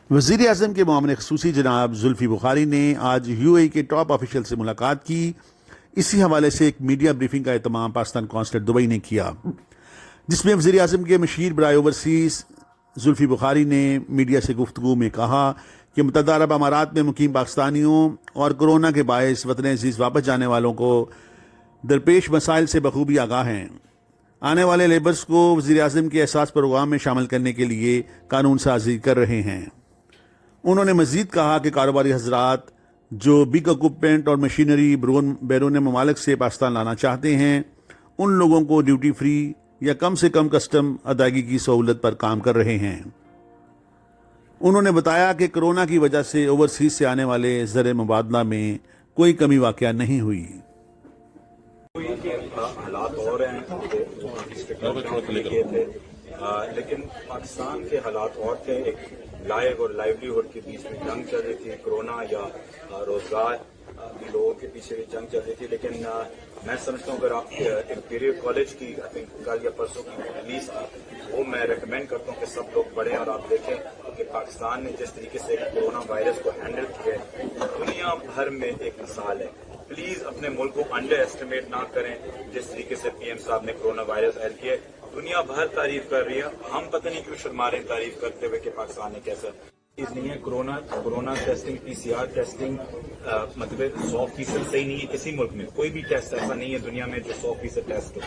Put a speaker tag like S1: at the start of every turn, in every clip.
S1: وزیر اعظم کے معاون خصوصی جناب زلفی بخاری نے آج یو اے ای کے ٹاپ آفیشل سے ملاقات کی۔ اسی حوالے سے ایک میڈیا بریفنگ کا اہتمام پاکستان قونصلیٹ دبئی نے کیا، جس میں وزیر اعظم کے مشیر برآئے اوورسیز زلفی بخاری نے میڈیا سے گفتگو میں کہا کہ متحدہ عرب امارات میں مقیم پاکستانیوں اور کرونا کے باعث وطن عزیز واپس جانے والوں کو درپیش مسائل سے بخوبی آگاہ ہیں۔ آنے والے لیبرز کو وزیر اعظم کے احساس پروگرام میں شامل کرنے کے لیے قانون سازی کر رہے ہیں۔ انہوں نے مزید کہا کہ کاروباری حضرات جو بگ اکوپمنٹ اور مشینری بیرون ممالک سے پاکستان لانا چاہتے ہیں، ان لوگوں کو ڈیوٹی فری یا کم سے کم کسٹم ادائیگی کی سہولت پر کام کر رہے ہیں۔ انہوں نے بتایا کہ کرونا کی وجہ سے اوورسیز سے آنے والے زر مبادلہ میں کوئی کمی واقع نہیں ہوئی۔
S2: حالات اور ہیں لیکن پاکستان کے حالات اور تھے۔ ایک لائف اور لائیولیہڈ کے بیچ میں جنگ چل رہی تھی، کرونا یا روزگار بھی لوگوں کے پیچھے بھی جنگ چل رہی تھی۔ لیکن میں سمجھتا ہوں اگر آپ امپیریل کالج کی کل یا پرسوں کی ریلیز کی، وہ میں ریکمینڈ کرتا ہوں کہ سب لوگ پڑھیں اور آپ دیکھیں کہ پاکستان نے جس طریقے سے کرونا وائرس کو ہینڈل کیا ہے دنیا بھر میں ایک مثال ہے۔ پلیز اپنے ملک کو انڈر ایسٹیمیٹ نہ کریں۔ جس طریقے سے پی ایم صاحب نے کرونا وائرس حل کیا ہے دنیا بھر تعریف کر رہی ہے، ہم پتہ نہیں کیوں شرما رہے ہیں تعریف کرتے ہوئے کہ پاکستان نے کیسا چیز نہیں ہے۔ کرونا ٹیسٹنگ، پی سی آر ٹیسٹنگ مطلب 100% صحیح نہیں ہے کسی ملک میں۔ کوئی بھی ٹیسٹ ایسا نہیں ہے دنیا میں جو 100% ٹیسٹ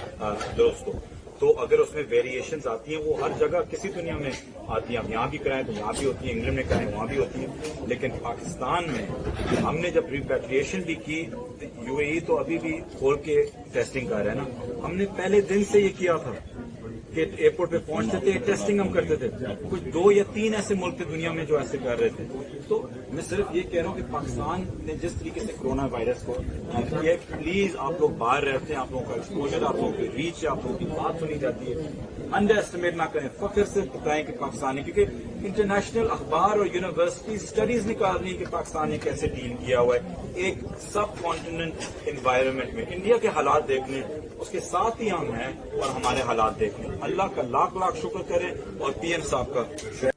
S2: درست ہو۔ تو اگر اس میں ویریشنز آتی ہیں وہ ہر جگہ کسی دنیا میں آتی ہیں، آپ یہاں بھی کرائیں تو یہاں بھی ہوتی ہیں، انگلینڈ میں کرائیں وہاں بھی ہوتی ہیں، لیکن پاکستان میں ہم نے جب ریپیٹریشن بھی کی، یو اے ای تو ابھی بھی کھول کے ٹیسٹنگ کر رہا ہے نا، ہم نے پہلے دن سے یہ کیا تھا کہ ایئرپورٹ پہ پہنچتے تھے ٹیسٹنگ ہم کرتے تھے۔ کچھ 2 یا 3 ایسے ملک تھے دنیا میں جو ایسے کر رہے تھے۔ تو میں صرف یہ کہہ رہا ہوں کہ پاکستان نے جس طریقے سے کرونا وائرس کو کیا، پلیز آپ لوگ باہر رہتے ہیں، آپ لوگوں کا ایکسپوجر، آپ لوگوں کی ریچ ہے، آپ لوگوں کی بات سنی جاتی ہے، انڈر ایسٹیمیٹ نہ کریں، فخر سے بتائیں کہ پاکستان نے، کیونکہ انٹرنیشنل اخبار اور یونیورسٹی اسٹڈیز نکال رہی ہیں کہ پاکستان نے کیسے ڈیل کیا ہوا ہے ایک سب کانٹیننٹ انوائرمنٹ میں۔ انڈیا کے حالات دیکھ لیں، اس کے ساتھ ہی ہم ہیں، اور ہمارے حالات دیکھ لیں۔ اللہ کا لاکھ لاکھ شکر کریں اور پی ایم صاحب کا شکریہ۔